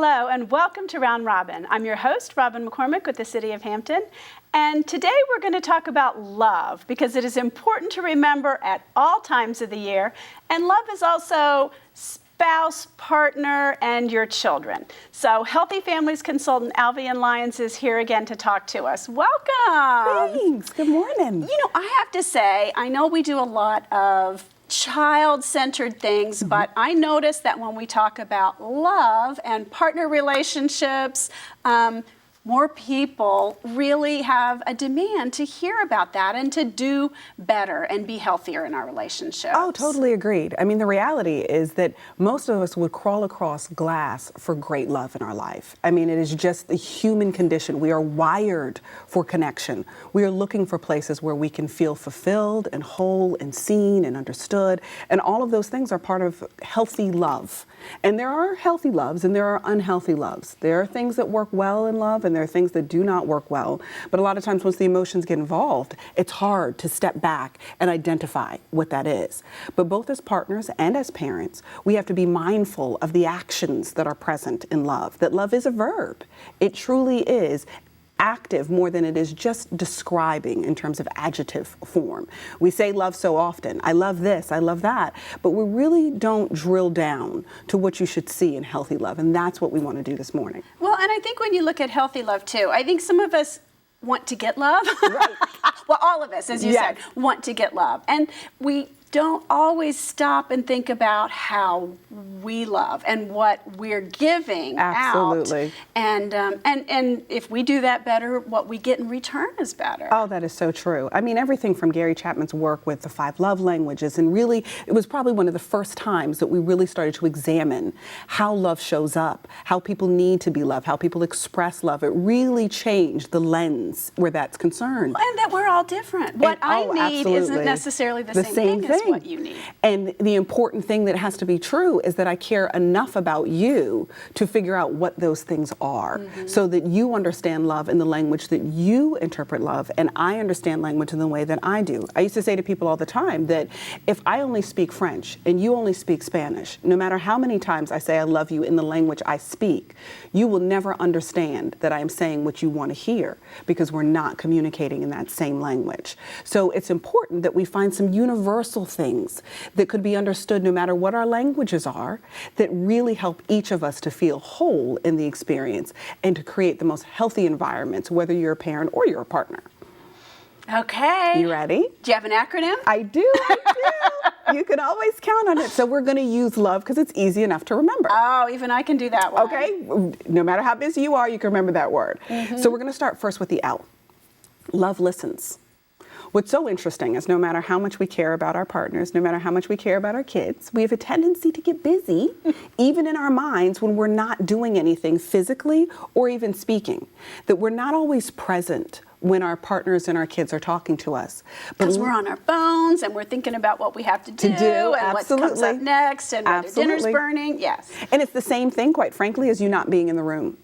Hello and welcome to Round Robin. I'm your host, Robin McCormick with the City of Hampton. And today we're going to talk about love because it is important to remember at all times of the year. And love is also spouse, partner, and your children. So Healthy Families consultant Alvean Lyons is here again to talk to us. Welcome. Thanks. Good morning. You know, I have to say, I know we do a lot of child-centered things, but I notice that when we talk about love and partner relationships, more people really have a demand to hear about that and to do better and be healthier in our relationships. Oh, totally agreed. I mean, the reality is that most of us would crawl across glass for great love in our life. I mean, it is just the human condition. We are wired for connection. We are looking for places where we can feel fulfilled and whole and seen and understood. And all of those things are part of healthy love. And there are healthy loves and there are unhealthy loves. There are things that work well in love and there are things that do not work well. But a lot of times once the emotions get involved, it's hard to step back and identify what that is. But both as partners and as parents, we have to be mindful of the actions that are present in love, that love is a verb. It truly is active more than it is just describing in terms of adjective form. We say love so often. I love this, I love that, but we really don't drill down to what you should see in healthy love, and that's what we want to do this morning. Well, and I think when you look at healthy love too, I think some of us want to get love. Right. Well, all of us, as you said, want to get love. And we don't always stop and think about how we love and what we're giving out. And if we do that better, what we get in return is better. Oh, that is so true. I mean, everything from Gary Chapman's work with the 5 love languages, and really, it was probably one of the first times that we really started to examine how love shows up, how people need to be loved, how people express love. It really changed the lens where that's concerned. And that we're all different. What I need isn't necessarily the same thing as what you need. And the important thing that has to be true is that I care enough about you to figure out what those things are, so that you understand love in the language that you interpret love, and I understand language in the way that I do. I used to say to people all the time that if I only speak French and you only speak Spanish, no matter how many times I say I love you in the language I speak, you will never understand that I am saying what you want to hear because we're not communicating in that same language. So it's important that we find some universal things that could be understood no matter what our languages are, that really help each of us to feel whole in the experience and to create the most healthy environments, whether you're a parent or you're a partner. Okay. You ready? Do you have an acronym? I do. You can always count on it. So we're going to use love because it's easy enough to remember. Oh, even I can do that one. Okay. No matter how busy you are, you can remember that word. So we're going to start first with the L. Love listens. What's so interesting is no matter how much we care about our partners, no matter how much we care about our kids, we have a tendency to get busy, even in our minds when we're not doing anything physically or even speaking, that we're not always present when our partners and our kids are talking to us. Because we're on our phones and we're thinking about what we have to do and what comes up next and whether dinner's burning. Yes. And it's the same thing, quite frankly, as you not being in the room.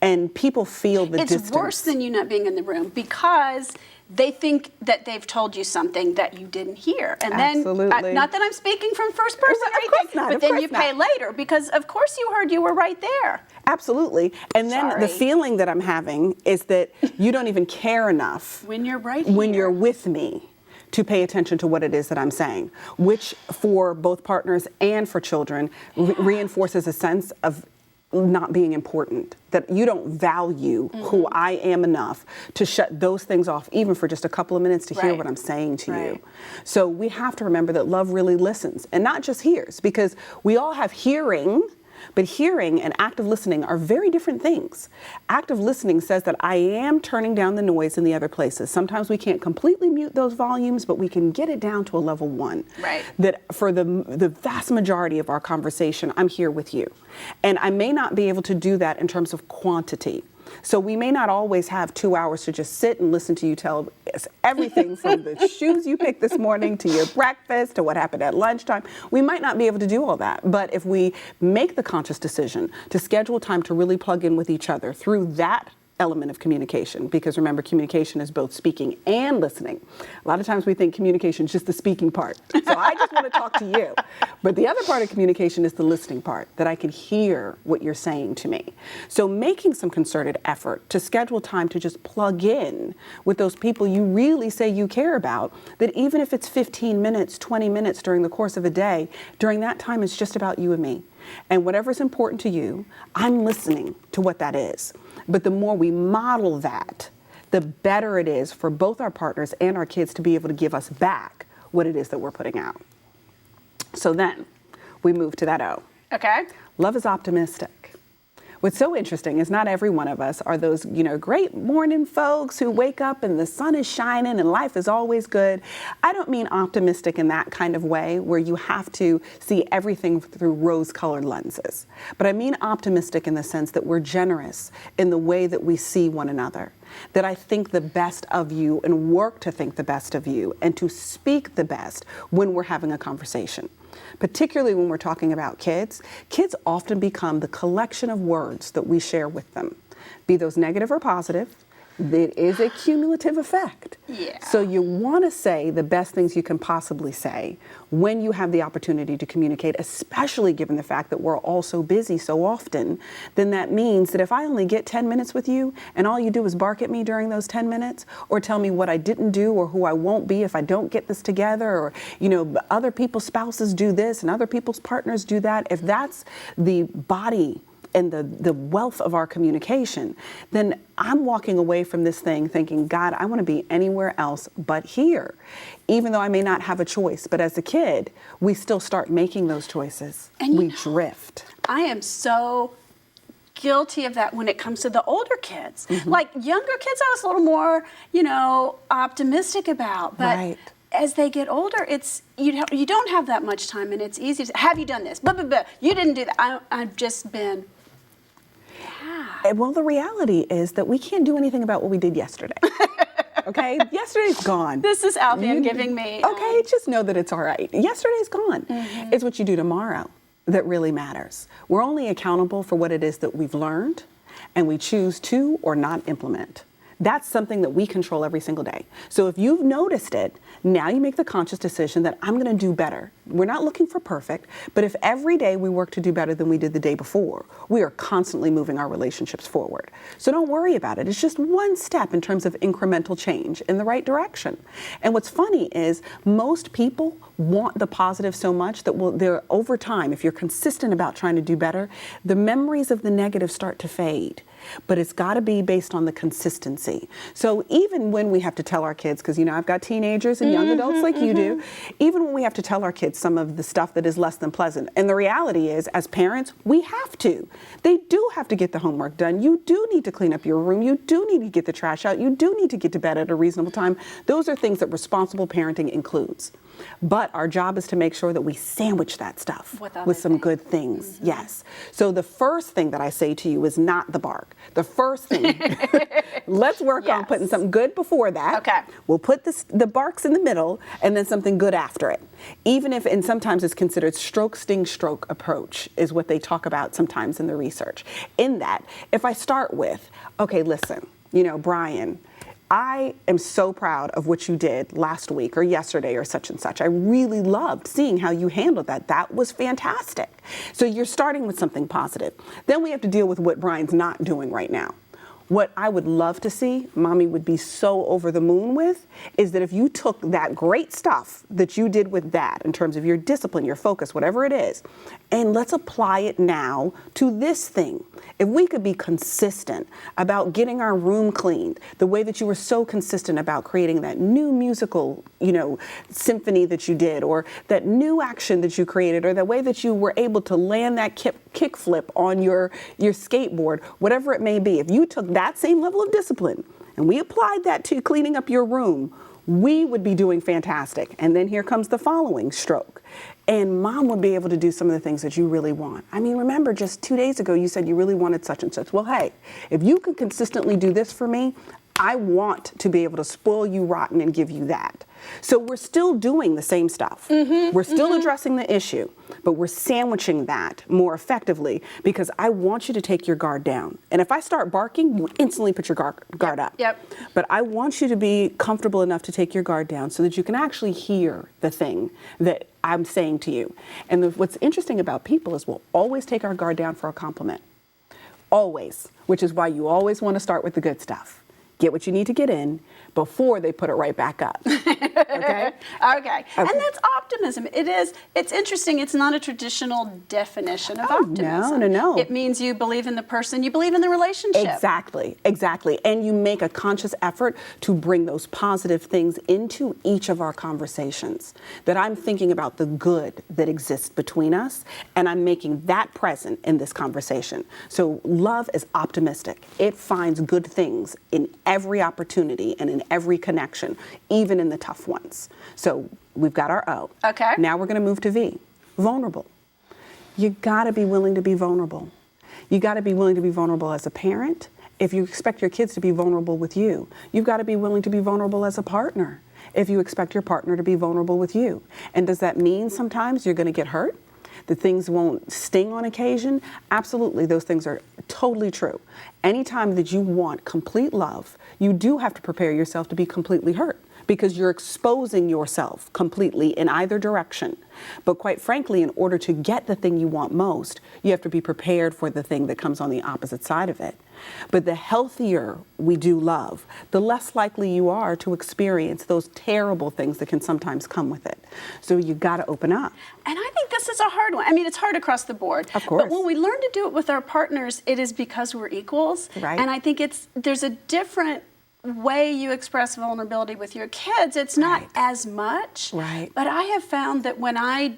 And people feel the distance. It's worse than you not being in the room because they think that they've told you something that you didn't hear. And then, not that I'm speaking from first person or anything, but then you pay later because of course you heard you were right there. Absolutely. And then the feeling that I'm having is that you don't even care enough when you're right here. When you're with me to pay attention to what it is that I'm saying, which for both partners and for children reinforces a sense of not being important, that you don't value who I am enough to shut those things off even for just a couple of minutes to hear what I'm saying to you. So we have to remember that love really listens and not just hears, because we all have hearing, but hearing and active listening are very different things. Active listening says that I am turning down the noise in the other places. Sometimes we can't completely mute those volumes, but we can get it down to a level 1. That for the vast majority of our conversation, I'm here with you. And I may not be able to do that in terms of quantity. So we may not always have 2 hours to just sit and listen to you tell us everything from the shoes you picked this morning to your breakfast to what happened at lunchtime. We might not be able to do all that. But if we make the conscious decision to schedule time to really plug in with each other through that element of communication, because remember, communication is both speaking and listening. A lot of times we think communication is just the speaking part. So I just want to talk to you. But the other part of communication is the listening part, that I can hear what you're saying to me. So making some concerted effort to schedule time to just plug in with those people you really say you care about, that even if it's 15 minutes, 20 minutes during the course of a day, during that time it's just about you and me. And whatever's important to you, I'm listening to what that is. But the more we model that, the better it is for both our partners and our kids to be able to give us back what it is that we're putting out. So then we move to that O. Okay. Love is optimistic. What's so interesting is not every one of us are those, great morning folks who wake up and the sun is shining and life is always good. I don't mean optimistic in that kind of way where you have to see everything through rose-colored lenses. But I mean optimistic in the sense that we're generous in the way that we see one another. That I think the best of you and work to think the best of you and to speak the best when we're having a conversation. Particularly when we're talking about kids, kids often become the collection of words that we share with them, be those negative or positive. It is a cumulative effect. Yeah. So you want to say the best things you can possibly say when you have the opportunity to communicate, especially given the fact that we're all so busy so often. Then that means that if I only get 10 minutes with you and all you do is bark at me during those 10 minutes or tell me what I didn't do or who I won't be if I don't get this together, or, other people's spouses do this and other people's partners do that, if that's the body and the wealth of our communication, then I'm walking away from this thing thinking, God, I want to be anywhere else but here, even though I may not have a choice. But as a kid, we still start making those choices. And we drift. I am so guilty of that when it comes to the older kids. Mm-hmm. Like younger kids, I was a little more, optimistic about. But Right. as they get older, it's you don't have that much time, and it's easy to say, have you done this? Blah, blah, blah. You didn't do that. I've just been. Well, the reality is that we can't do anything about what we did yesterday. Okay? Yesterday's gone. This is Alvean giving me. Okay, just know that it's all right. Yesterday's gone. Mm-hmm. It's what you do tomorrow that really matters. We're only accountable for what it is that we've learned and we choose to or not implement. That's something that we control every single day. So if you've noticed it, now you make the conscious decision that I'm going to do better. We're not looking for perfect, but if every day we work to do better than we did the day before, we are constantly moving our relationships forward. So don't worry about it. It's just one step in terms of incremental change in the right direction. And what's funny is most people want the positive so much that they're over time, if you're consistent about trying to do better, the memories of the negative start to fade. But it's got to be based on the consistency. So even when we have to tell our kids, because I've got teenagers and young adults like you do, even when we have to tell our kids some of the stuff that is less than pleasant, and the reality is, as parents, we have to. They do have to get the homework done. You do need to clean up your room. You do need to get the trash out. You do need to get to bed at a reasonable time. Those are things that responsible parenting includes. But our job is to make sure that we sandwich that stuff with some good things. Mm-hmm. Yes. So the first thing that I say to you is not the bark. The first thing, let's work on putting something good before that. Okay. We'll put the barks in the middle and then something good after it. Even if, and sometimes it's considered stroke, sting, stroke approach is what they talk about sometimes in the research. In that, if I start with, okay, listen, Brian, I am so proud of what you did last week or yesterday or such and such. I really loved seeing how you handled that. That was fantastic. So you're starting with something positive. Then we have to deal with what Brian's not doing right now. What I would love to see, Mommy would be so over the moon with, is that if you took that great stuff that you did with that in terms of your discipline, your focus, whatever it is, and let's apply it now to this thing. If we could be consistent about getting our room cleaned, the way that you were so consistent about creating that new musical, symphony that you did, or that new action that you created, or the way that you were able to land that kick flip on your skateboard, whatever it may be. If you took that same level of discipline and we applied that to cleaning up your room, we would be doing fantastic. And then here comes the following stroke. And Mom would be able to do some of the things that you really want. I mean, remember just 2 days ago, you said you really wanted such and such. Well, hey, if you can consistently do this for me, I want to be able to spoil you rotten and give you that. So we're still doing the same stuff. We're still addressing the issue, but we're sandwiching that more effectively because I want you to take your guard down. And if I start barking, you instantly put your guard up. Yep. But I want you to be comfortable enough to take your guard down so that you can actually hear the thing that I'm saying to you. And what's interesting about people is we'll always take our guard down for a compliment. Always, which is why you always want to start with the good stuff. Get what you need to get in before they put it right back up. Okay? Okay. And that's optimism. It's interesting. It's not a traditional definition of optimism. No. It means you believe in the person, you believe in the relationship. Exactly. And you make a conscious effort to bring those positive things into each of our conversations. That I'm thinking about the good that exists between us, and I'm making that present in this conversation. So love is optimistic. It finds good things in every opportunity and in every connection, even in the tough ones. So we've got our O. Okay. Now we're going to move to V. Vulnerable. You got to be willing to be vulnerable. You got to be willing to be vulnerable as a parent. If you expect your kids to be vulnerable with you, you've got to be willing to be vulnerable as a partner. If you expect your partner to be vulnerable with you. And does that mean sometimes you're going to get hurt? That things won't sting on occasion? Absolutely, those things are totally true. Anytime that you want complete love, you do have to prepare yourself to be completely hurt because you're exposing yourself completely in either direction. But quite frankly, in order to get the thing you want most, you have to be prepared for the thing that comes on the opposite side of it. But the healthier we do love, the less likely you are to experience those terrible things that can sometimes come with it. So you got to open up. And I think this is a hard one. I mean, it's hard across the board. Of course. But when we learn to do it with our partners, it is because we're equals. Right. And I think there's a different way you express vulnerability with your kids. It's not Right. as much. Right. But I have found that when I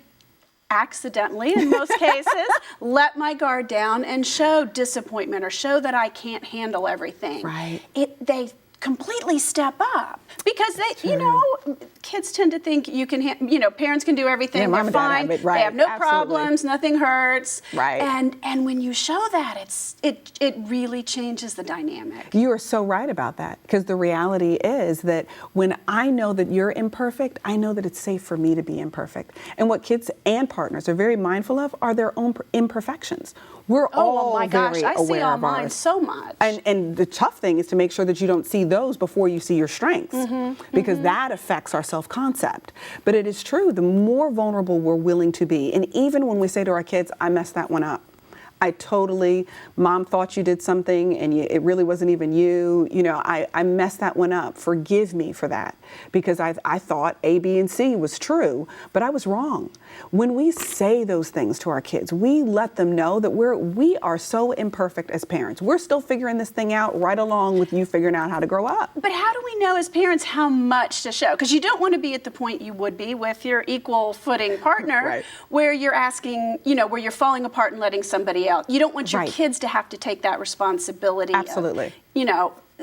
accidentally, in most cases, let my guard down and show disappointment or show that I can't handle everything, Right. They completely step up because kids tend to think you can, parents can do everything. Yeah, They're mom and dad fine. have it, right. They have no Absolutely. problems. Nothing hurts. Right. And when you show that, it really changes the dynamic. You are so right about that because the reality is that when I know that you're imperfect, I know that it's safe for me to be imperfect. And what kids and partners are very mindful of are their own imperfections. We're all Oh my gosh, very I see aware all of mine ours. so much. And the tough thing is to make sure that you don't see those before you see your strengths, because that affects our self-concept. But it is true, the more vulnerable we're willing to be, and even when we say to our kids, I messed that one up. Mom thought you did something and it really wasn't even you. I messed that one up. Forgive me for that because I thought A, B, and C was true, but I was wrong. When we say those things to our kids, we let them know that we are so imperfect as parents. We're still figuring this thing out right along with you figuring out how to grow up. But how do we know as parents how much to show? Because you don't want to be at the point you would be with your equal footing partner Right. where you're asking, where you're falling apart and letting somebody else. You don't want your Right. kids to have to take that responsibility. Absolutely.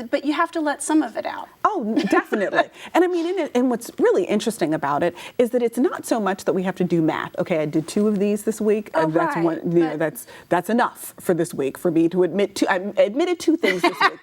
But you have to let some of it out. Oh, definitely. And I mean, and what's really interesting about it is that it's not so much that we have to do math. Okay, I did 2 of these this week. Oh, that's right, one. That's enough for this week for me to admit to. I admitted 2 things this week.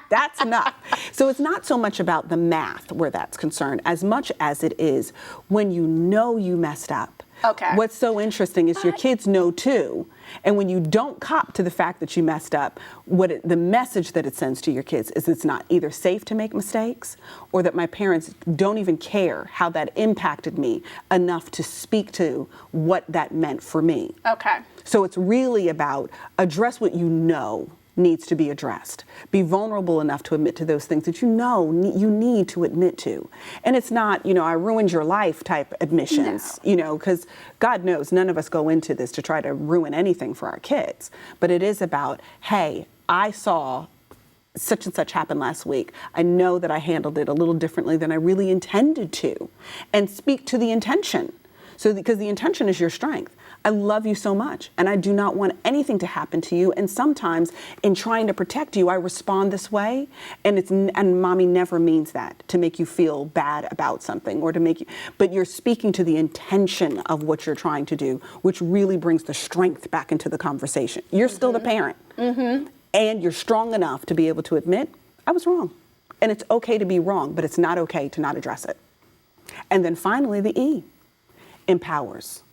That's enough. So it's not so much about the math where that's concerned, as much as it is when you know you messed up. Okay. What's so interesting is your kids know too. And when you don't cop to the fact that you messed up, the message that it sends to your kids is it's not either safe to make mistakes or that my parents don't even care how that impacted me enough to speak to what that meant for me. Okay. So it's really about address what you know needs to be addressed. Be vulnerable enough to admit to those things that you know you need to admit to. And it's not, I ruined your life type admissions, because God knows none of us go into this to try to ruin anything for our kids. But it is about, hey, I saw such and such happened last week. I know that I handled it a little differently than I really intended to. And speak to the intention. So because the intention is your strength. I love you so much, and I do not want anything to happen to you. And sometimes, in trying to protect you, I respond this way, and mommy never means that to make you feel bad about something or to make you. But you're speaking to the intention of what you're trying to do, which really brings the strength back into the conversation. You're still the parent, and you're strong enough to be able to admit I was wrong, and it's okay to be wrong, but it's not okay to not address it. And then finally, the E, empowers.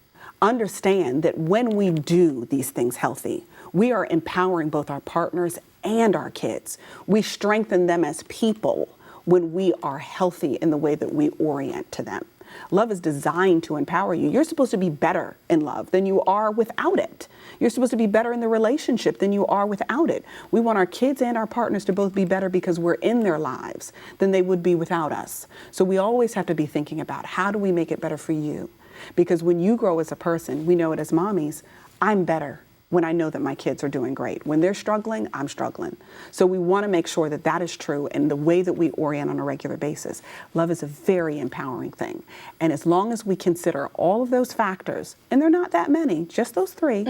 Understand that when we do these things healthy, we are empowering both our partners and our kids. We strengthen them as people when we are healthy in the way that we orient to them. Love is designed to empower you. You're supposed to be better in love than you are without it. You're supposed to be better in the relationship than you are without it. We want our kids and our partners to both be better because we're in their lives than they would be without us. So we always have to be thinking about, how do we make it better for you? Because when you grow as a person, we know it as mommies, I'm better when I know that my kids are doing great. When they're struggling, I'm struggling. So we want to make sure that that is true in the way that we orient on a regular basis. Love is a very empowering thing. And as long as we consider all of those factors, and they're not that many, just those three,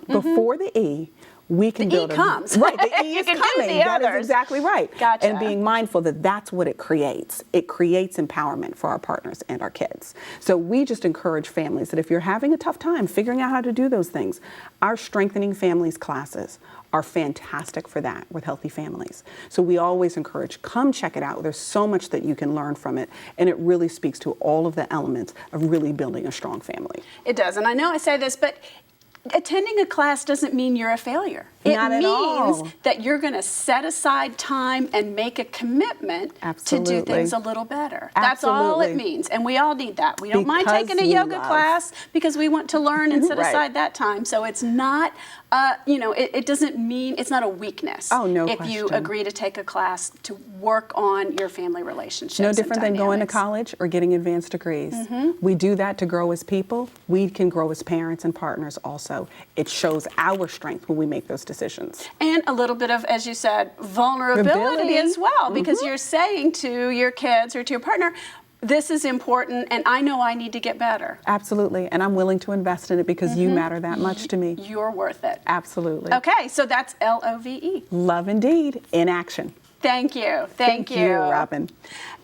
before the E, we can The E build comes. Right, the E You is can do coming. the That is others. exactly right. Gotcha. And being mindful that that's what it creates. It creates empowerment for our partners and our kids. So we just encourage families that if you're having a tough time figuring out how to do those things, our Strengthening Families classes are fantastic for that with healthy families. So we always encourage, come check it out. There's so much that you can learn from it, and it really speaks to all of the elements of really building a strong family. It does, and I know I say this, but attending a class doesn't mean you're a failure. Not it at all. means that you're going to set aside time and make a commitment Absolutely. to do things a little better. That's all it Absolutely. means, and we all need that. We don't mind Because taking a we yoga love. class because we want to learn and set Right. aside that time. So it's not, it doesn't mean, it's not a weakness. Oh, no if you question. agree to take a class to work on your family relationships. No and different than going to dynamics. college or getting advanced degrees. We do that to grow as people. We can grow as parents and partners also. It shows our strength when we make those decisions. And a little bit of, as you said, vulnerability Ability. as well, because you're saying to your kids or to your partner, this is important and I know I need to get better. Absolutely. And I'm willing to invest in it because you matter that much to me. You're worth it. Absolutely. Okay, so that's LOVE. Love indeed in action. Thank you. Thank you, Robin.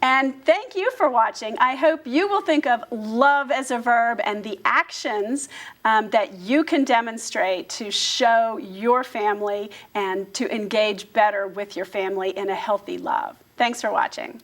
And thank you for watching. I hope you will think of love as a verb and the actions that you can demonstrate to show your family and to engage better with your family in a healthy love. Thanks for watching.